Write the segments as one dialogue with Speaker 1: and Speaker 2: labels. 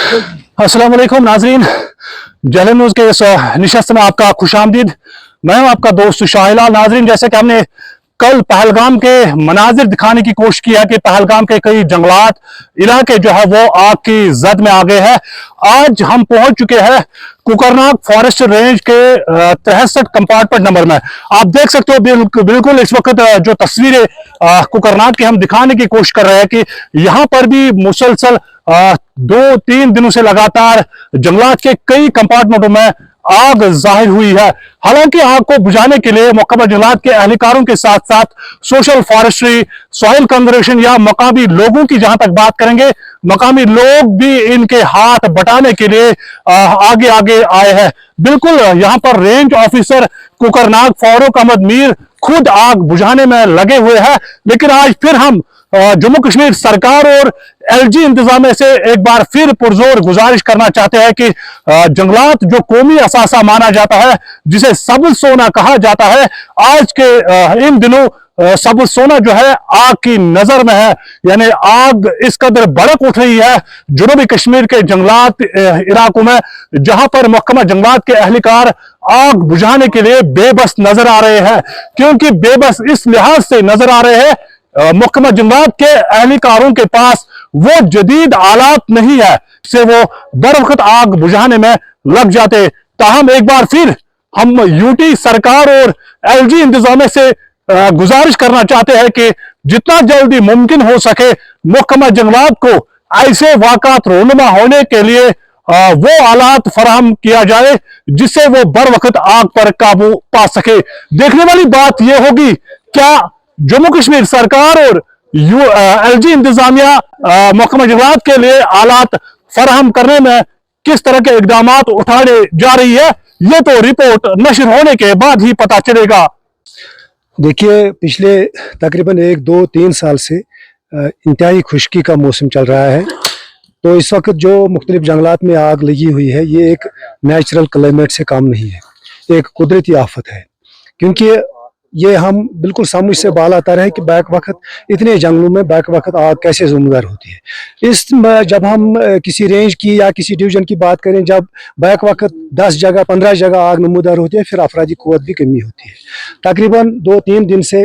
Speaker 1: अस्सलाम वालेकुम नाजरीन, जलन न्यूज़ के इस निशस्त में आपका खुशामदीद। मैं हूं आपका दोस्त शाहिला। नाजरीन, जैसे कि हमने कल पहलगाम के मनाजिर दिखाने की कोशिश की है कि पहलगाम के कई जंगलात इलाके जो है वो आग की जद में आ गए हैं। आज हम पहुंच चुके हैं कुकरनाग फॉरेस्ट रेंज के 63 कंपार्टमेंट नंबर में। आप देख सकते हो बिल्कुल इस वक्त जो तस्वीरें कुकरनाग की हम दिखाने की कोशिश कर रहे हैं कि यहाँ पर भी मुसलसल 2-3 दिनों से लगातार जंगलात के कई कंपार्टमेंटों में आग जाहिर हुई है। हालांकि आग को बुझाने के लिए मुकम्मल जंगलात के एहलकारों के साथ साथ सोशल फॉरेस्ट्री, सॉइल कंजर्वेशन या मकामी लोगों की जहां तक बात करेंगे, मकामी लोग भी इनके हाथ बटाने के लिए आगे आगे आए हैं। बिल्कुल यहां पर रेंज ऑफिसर कुकरनाग फारूक अहमद मीर खुद आग बुझाने में लगे हुए हैं। लेकिन आज फिर हम जम्मू कश्मीर सरकार और एलजी इंतजामिया से एक बार फिर पुरजोर गुजारिश करना चाहते हैं कि जंगलात जो कौमी असासा माना जाता है, जिसे सबज सोना कहा जाता है, आज के इन दिनों सबज सोना जो है आग की नजर में है। यानी आग इस कदर भड़क उठ रही है जनूबी कश्मीर के जंगलात इलाकों में, जहां पर महकमा जंगलात के एहलकार आग बुझाने के लिए बेबस नजर आ रहे हैं। क्योंकि बेबस इस लिहाज से नजर आ रहे हैं, महकमा जंगलात के एहलकारों के पास वो जदीद आलात नहीं है से वो बर वक्त आग बुझाने में लग जाते। ताहम एक बार फिर हम यूटी सरकार और एलजी इंतजामिया से गुजारिश करना चाहते हैं कि जितना जल्दी मुमकिन हो सके महकमा जंगलात को ऐसे वाक़ात रोनुमा होने के लिए वो आलात फराहम किया जाए जिससे वो बर वक्त आग पर काबू पा सके। देखने वाली बात यह होगी, क्या जम्मू कश्मीर सरकार और एलजी इंतजामिया महकमा जंगलात के लिए आलात फराहम करने में किस तरह के इकदाम उठाने जा रही है, ये तो रिपोर्ट नशर होने के बाद ही पता चलेगा।
Speaker 2: देखिए, पिछले तकरीबन 1-2-3 साल से इंतहाई खुश्की का मौसम चल रहा है। तो इस वक्त जो मुख्तलिफ जंगलात में आग लगी हुई है, ये एक नेचुरल क्लाइमेट से काम नहीं है, एक कुदरती आफत है। क्योंकि ये हम बिल्कुल समझ से बाल आता है कि बैक वक्त इतने जंगलों में बैक वक्त आग कैसे ज़िम्मेदार होती है। जब हम किसी रेंज की या किसी डिवीज़न की बात करें, जब बैक वक्त 10 जगह 15 जगह आग नमूदार होती है, फिर अफरादी क़ुव्वत भी कमी होती है। तकरीबन 2-3 दिन से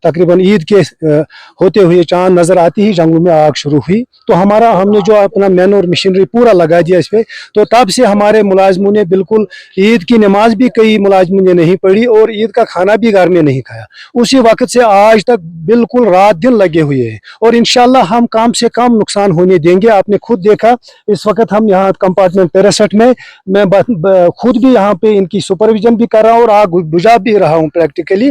Speaker 2: तकरीबन ईद के होते हुए चांद नज़र आती ही जंगलों में आग शुरू हुई। तो हमने जो अपना मैन और मशीनरी पूरा लगा दिया इस पर, तो तब से हमारे मुलाजमों ने बिल्कुल ईद की नमाज भी कई मुलाजमों ने नहीं पढ़ी और ईद का खाना भी घर में नहीं खाया। उसी वक्त से आज तक बिल्कुल रात दिन लगे हुए हैं और इंशाल्लाह हम कम से कम नुकसान होने देंगे। आपने खुद देखा, इस वक्त हम यहाँ कंपार्टमेंट 63 में, मैं खुद भी यहाँ पे इनकी सुपरविजन भी कर रहा हूँ और आग बुझा भी रहा हूँ प्रैक्टिकली।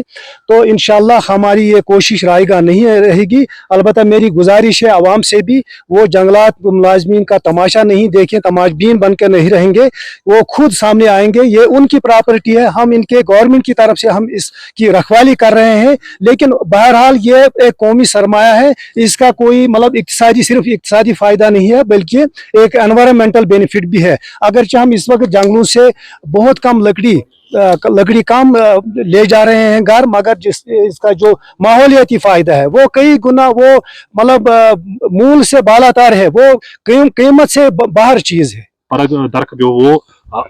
Speaker 2: तो इंशाल्लाह हमारी ये कोशिश रायगा नहीं रहेगी। अलबत्ता मेरी गुजारिश है आवाम से भी, वो जंगलात मुलाजमीन का तमाशा नहीं देखें, तमाशबीन बनकर नहीं रहेंगे, वो खुद सामने आएंगे। ये उनकी प्रॉपर्टी है, हम इनके गवर्नमेंट की तरफ से हम इसकी रखवाली कर रहे हैं। लेकिन बहरहाल ये एक कौमी सरमाया है, इसका कोई मतलब सिर्फ इक्तिसादी फायदा नहीं है, बल्कि एक एनवायरमेंटल बेनिफिट भी है। अगरचे हम इस वक्त जंगलों से बहुत कम लकड़ी कम ले जा रहे हैं घर, मगर इसका जो माहौलियाती फायदा है वो कई गुना, वो मतलब मूल से बालातर है, वो कीमत से बाहर चीज है।
Speaker 1: दरख्त जो वो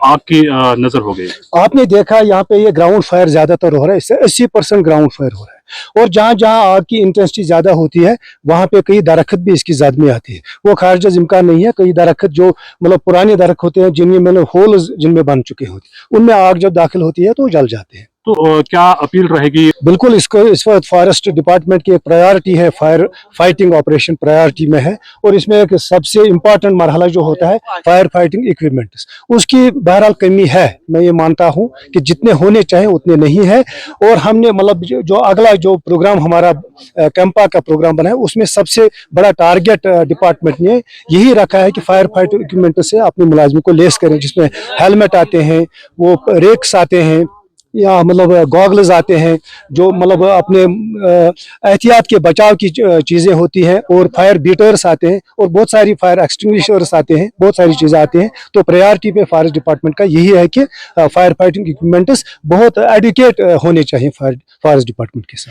Speaker 1: आग की नजर हो गई।
Speaker 2: आपने देखा यहाँ पे ये ग्राउंड फायर ज्यादातर हो रहा है, इससे 80% ग्राउंड फायर हो रहा है। और जहाँ जहाँ आग की इंटेंसिटी ज्यादा होती है वहाँ पे कई दरख्त भी इसकी जद में आती है। वो खारिज इम्कान नहीं है, कई दरख्त जो मतलब पुराने दरख्त होते हैं जिनमें मतलब होल्स जिनमें बन चुके होते हैं, उनमें आग जब दाखिल होती है तो जल जाते हैं।
Speaker 1: तो क्या अपील रहेगी?
Speaker 2: बिल्कुल, इसको इस वक्त फॉरेस्ट डिपार्टमेंट की एक प्रायोरिटी है, फायर फाइटिंग ऑपरेशन प्रायोरिटी में है। और इसमें एक सबसे इम्पोर्टेंट मरहला जो होता है फायर फाइटिंग इक्विपमेंट्स, उसकी बहरहाल कमी है। मैं ये मानता हूँ कि जितने होने चाहिए उतने नहीं है। और हमने मतलब जो अगला जो प्रोग्राम हमारा कैंपा का प्रोग्राम बना है, उसमें सबसे बड़ा टारगेट डिपार्टमेंट ने यही रखा है कि फायर फाइटिंग इक्विपमेंट से अपने मुलाजिम को लेस करें, जिसमें हेलमेट आते हैं, वो रेक्स आते हैं, या मतलब गॉगल्स आते हैं, जो मतलब अपने एहतियात के बचाव की चीज़ें होती हैं, और फायर बीटर्स आते हैं, और बहुत सारी फायर एक्सटिंग्विशर्स आते हैं, बहुत सारी चीज़ें आती हैं। तो प्रायोरिटी पे फॉरेस्ट डिपार्टमेंट का यही है कि फायर फाइटिंग इक्विपमेंट्स बहुत एडुकेट होने चाहिए फॉरेस्ट डिपार्टमेंट के साथ।